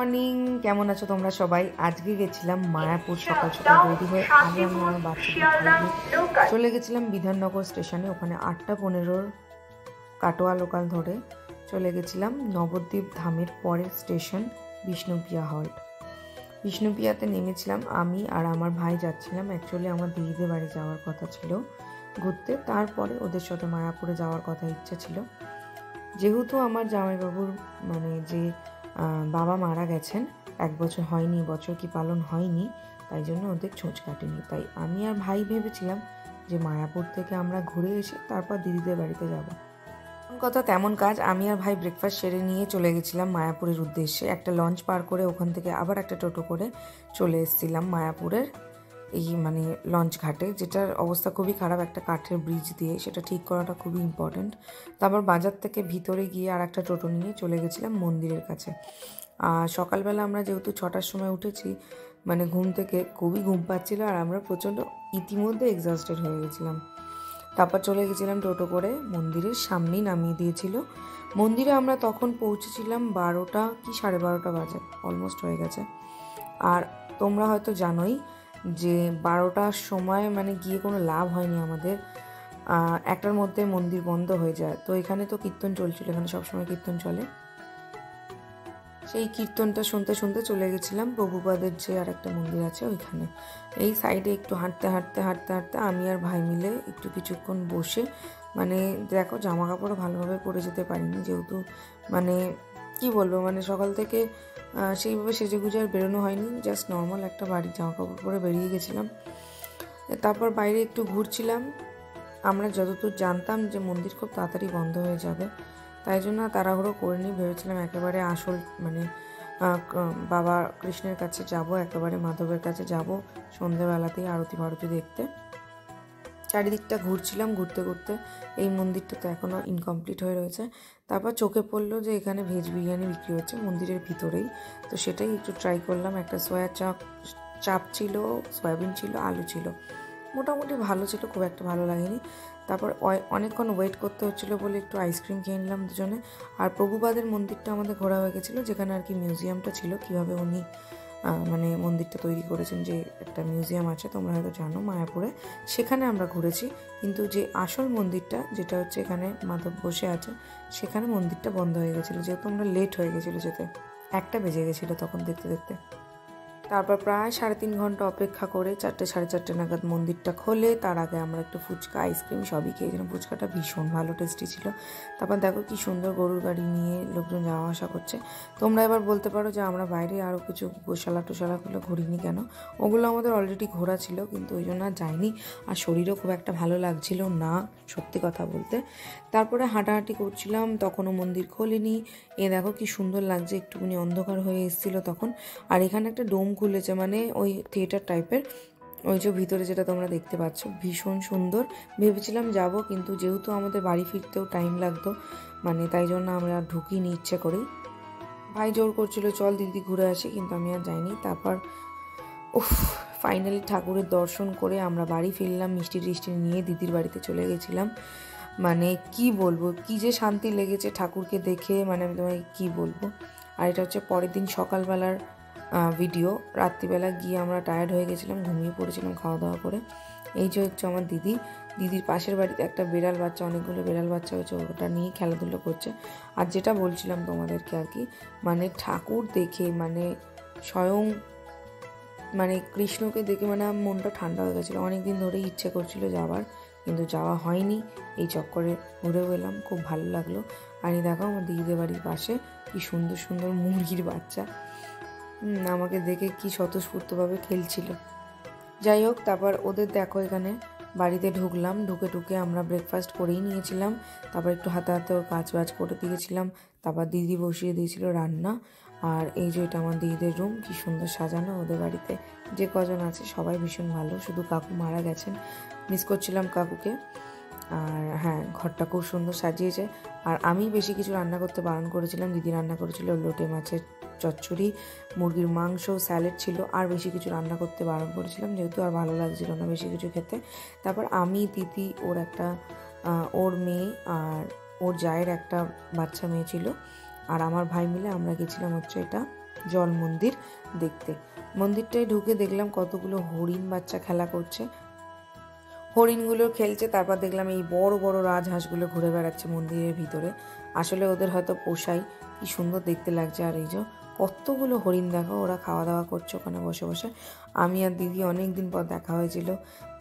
Morning, কেমন আছো তোমরা সবাই? আজকে গেছিলাম মায়াপুর সকাল সকাল রেডি হয়ে। আগে আমি আমার বাচ্চাদের চলে গেছিলাম বিধাননগর স্টেশনে। ওখানে 8:15 কাটোয়া লোকাল ধরে চলে গেছিলাম নবদ্বীপ ধামের পরের স্টেশন বিষ্ণুপ্রিয়া হল্ট। বিষ্ণুপ্রিয়াতে নেমেছিলাম। আমি আর আমার ভাই যাচ্ছিলাম। অ্যাকচুয়ালি আমার দিদিদের বাড়ি যাওয়ার কথা ছিল ঘুরতে, তারপরে ওদের সাথে মায়াপুরে যাওয়ার কথা ইচ্ছা ছিল। যেহেতু আমার জামাইবাবুর যে বাবা মারা গেছেন, 1 বছর হয়নি, বছর কি পালন হয়নি, তাই জন্য ওদের ছোঁচ কাটেনি। তাই আমি আর ভাই ভেবেছিলাম যে মায়াপুর থেকে আমরা ঘুরে এসে তারপর দিদিদের বাড়িতে যাব। কথা তেমন কাজ। আমি আর ভাই ব্রেকফাস্ট সেরে নিয়ে চলে গেছিলাম মায়াপুরের উদ্দেশ্যে। একটা লঞ্চ পার করে ওখান থেকে আবার একটা টোটো করে চলে এসেছিলাম মায়াপুরের এই লঞ্চ ঘাটে, যেটার অবস্থা খুবই খারাপ, একটা কাঠের ব্রিজ দিয়ে। সেটা ঠিক করাটা খুবই ইম্পর্ট্যান্ট। তারপর বাজার থেকে ভিতরে গিয়ে আর একটা টোটো নিয়ে চলে গেছিলাম মন্দিরের কাছে। সকালবেলা আমরা যেহেতু 6টার সময় উঠেছি, ঘুম থেকে খুবই ঘুম পাচ্ছিল, আর আমরা প্রচণ্ড ইতিমধ্যে এক্সস্টেড হয়ে গেছিলাম। তারপর চলে গেছিলাম টোটো করে, মন্দিরের সামনেই নামিয়ে দিয়েছিল। মন্দিরে আমরা তখন পৌঁছেছিলাম 12টা কি 12:30 বাজে, অলমোস্ট হয়ে গেছে। আর তোমরা হয়তো জানোই যে 12টার সময় গিয়ে কোনো লাভ হয়নি আমাদের। 1টার মধ্যে মন্দির বন্ধ হয়ে যায়। তো এখানে তো কীর্তন চলছিল, এখানে সবসময় কীর্তন চলে। সেই কীর্তনটা শুনতে শুনতে চলে গেছিলাম প্রভুপাদের যে আর একটা মন্দির আছে ওইখানে। এই সাইডে একটু হাঁটতে হাঁটতে হাঁটতে হাঁটতে আমি আর ভাই মিলে একটু কিছুক্ষণ বসে দেখো, জামা কাপড়ও ভালোভাবে পরে যেতে পারিনি, যেহেতু কি বলবো, সকাল থেকে সেইভাবে সেজেগুজে আর বেরোনো হয়নি। জাস্ট নর্মাল একটা বাড়ির জামা কাপড় পরে বেরিয়ে গেছিলাম। তারপর বাইরে একটু ঘুরছিলাম। আমরা যতদূর জানতাম যে মন্দির খুব তাড়াতাড়ি বন্ধ হয়ে যাবে, তাই জন্য তাড়াহুড়ো করিনি। ভেবেছিলাম একেবারে আসল বাবা কৃষ্ণের কাছে যাব, একেবারে মাধবের কাছে যাব সন্ধ্যেবেলাতেই আরতি ফারতি দেখতে। চারিদিকটা ঘুরছিলাম, ঘুরতে ঘুরতে এই মন্দিরটা তো এখনও ইনকমপ্লিট হয়ে রয়েছে। তারপর চোখে পড়লো যে এখানে ভেজ বিরিয়ানি বিক্রি হচ্ছে মন্দিরের ভিতরেই, তো সেটাই একটু ট্রাই করলাম। একটা সোয়া চাপ ছিল, সয়াবিন ছিল, আলু ছিল, মোটামুটি ভালো ছিল, খুব একটা ভালো লাগেনি। তারপর অনেকক্ষণ ওয়েট করতে হচ্ছিলো বলে একটু আইসক্রিম খেয়ে নিলাম দুজনে। আর প্রভুপাদের মন্দিরটা আমাদের ঘোরা হয়ে গেছিলো, যেখানে আর কি মিউজিয়ামটা ছিল, কীভাবে উনি মন্দিরটা তৈরি করেছেন, যে একটা মিউজিয়াম আছে তোমরা হয়তো জানো মায়াপুরে, সেখানে আমরা ঘুরেছি। কিন্তু যে আসল মন্দিরটা, যেটা হচ্ছে এখানে মাধব বসে আছে, সেখানে মন্দিরটা বন্ধ হয়ে গেছিলো, যেহেতু আমরা লেট হয়ে গেছিলো যেতে, 1টা বেজে গেছিলো তখন দেখতে দেখতে। তারপর প্রায় 3.5 ঘন্টা অপেক্ষা করে 4টে 4:30 নাগাদ মন্দিরটা খোলে। তার আগে আমরা একটু ফুচকা আইসক্রিম সবই খেয়েছিলাম। ফুচকাটা ভীষণ ভালো টেস্টি ছিল। তারপর দেখো কি সুন্দর গরুর গাড়ি নিয়ে লোকজন যাওয়া আসা করছে। তোমরা এবার বলতে পারো যে আমরা বাইরে আরও কিছু গোশালা টোশালাগুলো ঘুরিনি কেন। ওগুলো আমাদের অলরেডি ঘোরা ছিল, কিন্তু ওই জন্য আর যাইনি। আর শরীরও খুব একটা ভালো লাগছিল না, সত্যি কথা বলতে। তারপরে হাঁটাহাঁটি করছিলাম, তখনও মন্দির খোলেনি। দেখো কি সুন্দর লাগছে, একটুখানি অন্ধকার হয়ে এসেছিলো তখন। আর এখানে একটা ডোম খুলেছে, ওই থিয়েটার টাইপের, ওই যে ভিতরে যেটা তোমরা দেখতে পাচ্ছ, ভীষণ সুন্দর। ভেবেছিলাম যাব, কিন্তু যেহেতু আমাদের বাড়ি ফিরতেও টাইম লাগতো, তাই জন্য আমরা ঢুকিনি ইচ্ছে করেই। ভাই জোর করছিল চল দিদি ঘুরে আসি, কিন্তু আমি আর যাইনি। তারপর ফাইনালি ঠাকুরের দর্শন করে আমরা বাড়ি ফিরলাম। মিষ্টি টিষ্টি নিয়ে দিদির বাড়িতে চলে গেছিলাম। কি বলবো, কি যে শান্তি লেগেছে ঠাকুরকে দেখে, আমি তোমায় কি বলবো। আর এটা হচ্ছে পরের দিন সকালবেলার ভিডিও। রাত্রিবেলা গিয়ে আমরা টায়ার্ড হয়ে গেছিলাম, ঘুমিয়ে পড়েছিলাম খাওয়া দাওয়া করে। এই যে হচ্ছে আমার দিদির পাশের বাড়িতে একটা বেড়াল বাচ্চা, অনেকগুলো বেড়াল বাচ্চা হয়েছে, ওটা নিয়ে খেলাধুলো করছে। আর যেটা বলছিলাম তোমাদেরকে আর কি, ঠাকুর দেখে স্বয়ং কৃষ্ণকে দেখে মনটা ঠান্ডা হয়ে গেছিলো। অনেকদিন ধরেই ইচ্ছে করছিল যাওয়ার, কিন্তু যাওয়া হয়নি। এই চক্করে ঘুরেও এলাম, খুব ভালো লাগলো। আর এই দেখো আমার দিদিদের বাড়ির পাশে কি সুন্দর সুন্দর মুরগির বাচ্চা আমাকে দেখে কি স্বতঃস্ফূর্তভাবে খেলছিল। যাই হোক, তারপর ওদের দেখো এখানে বাড়িতে ঢুকলাম। ঢুকে আমরা ব্রেকফাস্ট করেই নিয়েছিলাম। তারপর একটু হাতে হাতে ওর কাজ বাজ করে দিয়েছিলাম। তারপর দিদি বসিয়ে দিয়েছিল রান্না। আর এই যে এটা আমার দিদিদের রুম, কি সুন্দর সাজানো। ওদের বাড়িতে যে কজন আছে সবাই ভীষণ ভালো, শুধু কাকু মারা গেছেন, মিস করছিলাম কাকুকে। আর হ্যাঁ, ঘরটা খুব সুন্দর সাজিয়েছে। আর আমি বেশি কিছু রান্না করতে বারণ করেছিলাম, দিদি রান্না করেছিল লোটে মাছের চচ্চড়ি, মুরগির মাংস, স্যালাড ছিল। আর বেশি কিছু রান্না করতে বারণ করেছিলাম, যেহেতু আর ভালো লাগছিল না বেশি কিছু খেতে। তারপর আমি, দিদি, ওর মেয়ে আর ওর জায়ের একটা বাচ্চা মেয়ে ছিল, আর আমার ভাই মিলে আমরা গেছিলাম হচ্ছে এটা জল মন্দির দেখতে। মন্দিরটায় ঢুকে দেখলাম কতগুলো হরিণ বাচ্চা খেলা করছে, হরিণগুলো খেলছে। তারপর দেখলাম এই বড় বড় রাজহাঁসগুলো ঘুরে বেড়াচ্ছে মন্দিরের ভিতরে। আসলে ওদের হয়তো পোষাই, কি সুন্দর দেখতে লাগছে। আর এই যে কতগুলো হরিণ দেখো, ওরা খাওয়া দাওয়া করছে ওখানে বসে বসে। আমি আর দিদি অনেক দিন পর দেখা হয়েছিল,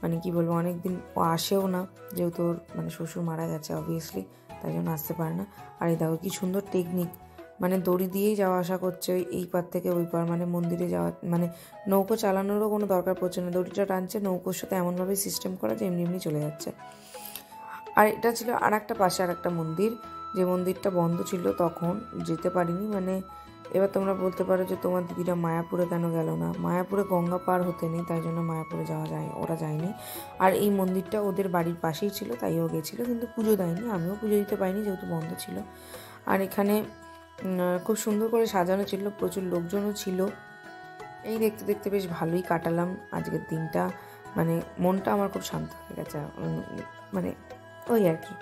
মানে কি বলবো, অনেক দিন ও আসেও না, যেহেতু ওর মানে শ্বশুর মারা গেছে অবভিয়াসলি, তাই জন্য আসতে পারে না। আর এই দেখো কি সুন্দর টেকনিক, মানে দড়ি দিয়েই যাওয়া আসা করছে এই পার থেকে ওই পার, মানে মন্দিরে যাওয়া, মানে নৌকো চালানোরও কোনো দরকার পড়ছে না, দড়িটা টানছে, নৌকোর সাথে এমনভাবে সিস্টেম করা যে এমনি এমনি চলে যাচ্ছে। আর এটা ছিল আর একটা পাশে আর একটা মন্দির, যে মন্দিরটা বন্ধ ছিল, তখন যেতে পারিনি। মানে এবার তোমরা বলতে পারো যে তোমার দিদিরা মায়াপুরে কেন গেল না। মায়াপুরে গঙ্গা পার হতে নেই, তাই জন্য মায়াপুরে যাওয়া যায়, ওরা যায়নি। আর এই মন্দিরটা ওদের বাড়ির পাশেই ছিল, তাই ও গেছিলো, কিন্তু পুজো দেয়নি, আমিও পুজো দিতে পারিনি যেহেতু বন্ধ ছিল। আর এখানে খুব সুন্দর করে সাজানো ছিল, প্রচুর লোকজনও ছিল। এই দেখতে দেখতে বেশ ভালোই কাটালাম আজকের দিনটা, মানে মনটা আমার খুব শান্ত হয়ে গেছে, মানে ওই আর কি।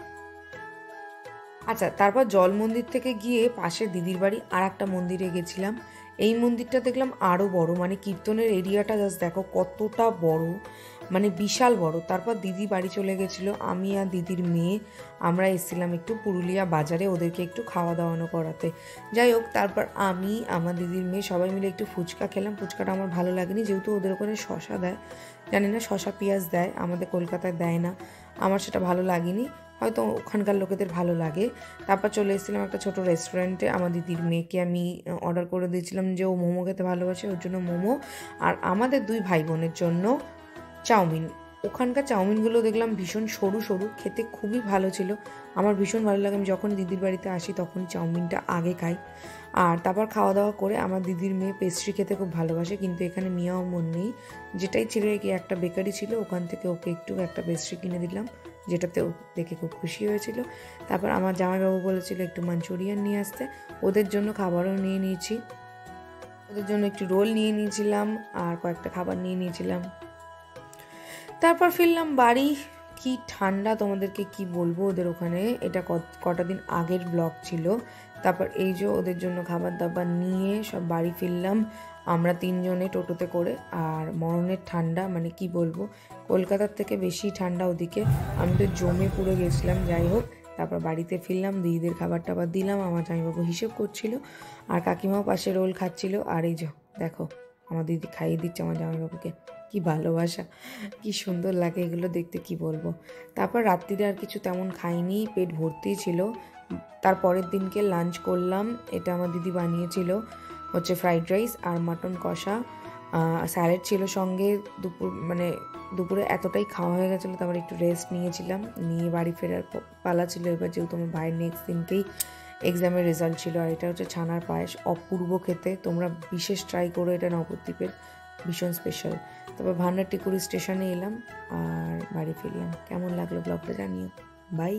আচ্ছা, তারপর জল মন্দির থেকে গিয়ে পাশে দিদির বাড়ি আর একটা মন্দিরে গেছিলাম। এই মন্দিরটা দেখলাম আরও বড়, মানে কীর্তনের এরিয়াটা জাস্ট দেখো কতটা বড়, মানে বিশাল বড়। তারপর দিদি বাড়ি চলে গেছিলো, আমি আর দিদির মেয়ে আমরা এসেছিলাম একটু পুরুলিয়া বাজারে ওদেরকে একটু খাওয়া দাওয়ানো করাতে। যাই হোক, তারপর আমি আমার দিদির মেয়ে সবাই মিলে একটু ফুচকা খেলাম। ফুচকাটা আমার ভালো লাগেনি, যেহেতু ওদের ওখানে শশা দেয়, জানি না শশা পেঁয়াজ দেয়, আমাদের কলকাতায় দেয় না, আমার সেটা ভালো লাগেনি, হয়তো ওখানকার লোকেদের ভালো লাগে। তারপর চলে এসেছিলাম একটা ছোটো রেস্টুরেন্টে, আমার দিদির মেয়েকে আমি অর্ডার করে দিয়েছিলাম যে ও মোমো খেতে ভালোবাসে, ওর জন্য মোমো, আর আমাদের দুই ভাই বোনের জন্য চাউমিন। ওখানকার চাউমিনগুলো দেখলাম ভীষণ সরু সরু, খেতে খুবই ভালো ছিল, আমার ভীষণ ভালো লাগে। আমি যখন দিদির বাড়িতে আসি তখন চাউমিনটা আগে খাই। আর তারপর খাওয়া দাওয়া করে আমার দিদির মেয়ে পেস্ট্রি খেতে খুব ভালোবাসে, কিন্তু এখানে মিয়াও মন নেই, যেটাই ছিল কি একটা বেকারি ছিল, ওখান থেকে ওকে একটু একটা পেস্ট্রি কিনে দিলাম, যেটাতে ও দেখে খুব খুশি হয়েছিল। তারপর আমার জামাইবাবু বলেছিল একটু মাঞ্চুরিয়ান নিয়ে আসতে, ওদের জন্য খাবারও নিয়ে নিয়েছি, ওদের জন্য একটু রোল নিয়ে নিয়েছিলাম আর কয়েকটা খাবার নিয়ে নিয়েছিলাম। তারপর ফিরলাম বাড়ি। কি ঠান্ডা তোমাদেরকে কি বলবো, ওদের ওখানে এটা কটা দিন আগের ব্লগ ছিল। তারপর এই যে ওদের জন্য খাবার দাবার নিয়ে সব বাড়ি ফিরলাম আমরা তিনজনে টোটোতে করে। আর মরণের ঠান্ডা, মানে কি বলবো, কলকাতার থেকে বেশি ঠান্ডা ওদিকে, আমি তো জমে পুড়ে গেছিলাম। যাই হোক, তারপর বাড়িতে ফিরলাম, দিদিদের খাবার টাবার দিলাম, আমার জামাইবাবু হিসেব করছিল আর কাকিমাও পাশে রোল খাচ্ছিল। আর এই যে দেখো আমার দিদি খাইয়ে দিচ্ছে আমার জামাইবাবুকে, কি ভালোবাসা, কি সুন্দর লাগে এগুলো দেখতে, কি বলবো। তারপর রাত্রিরে আর কিছু তেমন খাইনি, পেট ভর্তি ছিল। তারপরের দিনকে লাঞ্চ করলাম, এটা আমার দিদি বানিয়েছিল, হচ্ছে ফ্রাইড রাইস আর মাটন কষা, স্যালাড ছিল সঙ্গে। দুপুরে এতটাই খাওয়া হয়ে গেছিলো, তারপর একটু রেস্ট নিয়েছিলাম, নিয়ে বাড়ি ফেরার পালা ছিল এবার, যেহেতু আমার ভাইয়ের নেক্সট দিনকেই এক্সামের রেজাল্ট ছিল। আর এটা হচ্ছে ছানার পায়েস, অপূর্ব খেতে, তোমরা বিশেষ ট্রাই করো, এটা নবদ্বীপের ভীষণ স্পেশাল। তারপর ভান্ডারটিকুড়ি স্টেশনে এলাম আর বাড়ি ফিরলাম। কেমন লাগলো ব্লগটা জানিও, বাই।